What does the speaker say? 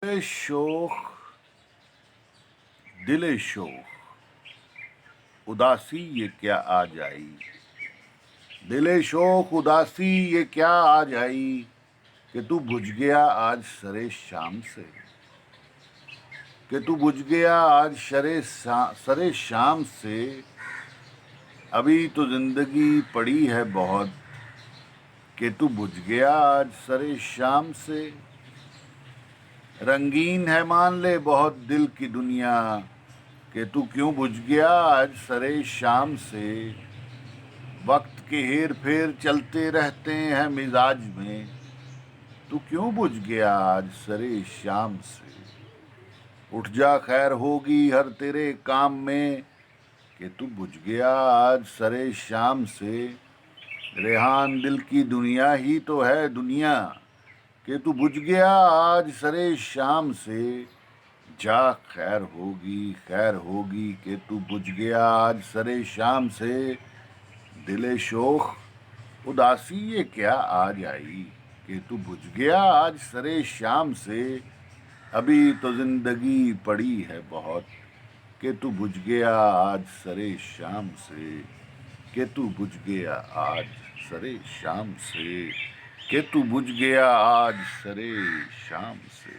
شوخ دل شوخ اداسی یہ کیا آ جائی، دل شوخ اداسی یہ کیا آ جائی کہ تو بجھ گیا آج سرے شام سے، کہ تو بجھ گیا آج سرے شام سے۔ ابھی تو زندگی پڑی ہے بہت کہ تو بجھ گیا آج سرے شام سے۔ رنگین ہے مان لے بہت دل کی دنیا کہ تو کیوں بجھ گیا آج سرے شام سے۔ وقت کے ہیر پھیر چلتے رہتے ہیں مزاج میں، تو کیوں بجھ گیا آج سرے شام سے۔ اٹھ جا خیر ہوگی ہر تیرے کام میں کہ تو بجھ گیا آج سرے شام سے۔ ریحان دل کی دنیا ہی تو ہے دنیا کہ تو بجھ گیا آج سرے شام سے۔ جا خیر ہوگی کہ تو بجھ گیا آج سرے شام سے۔ دل شوخ اداسی یہ کیا آ جائی کہ تو بجھ گیا آج سرے شام سے۔ ابھی تو زندگی پڑی ہے بہت کہ تو بجھ گیا آج سرے شام سے، کہ تو بجھ گیا آج سرے شام سے، کہ تو بجھ گیا آج سرے شام سے۔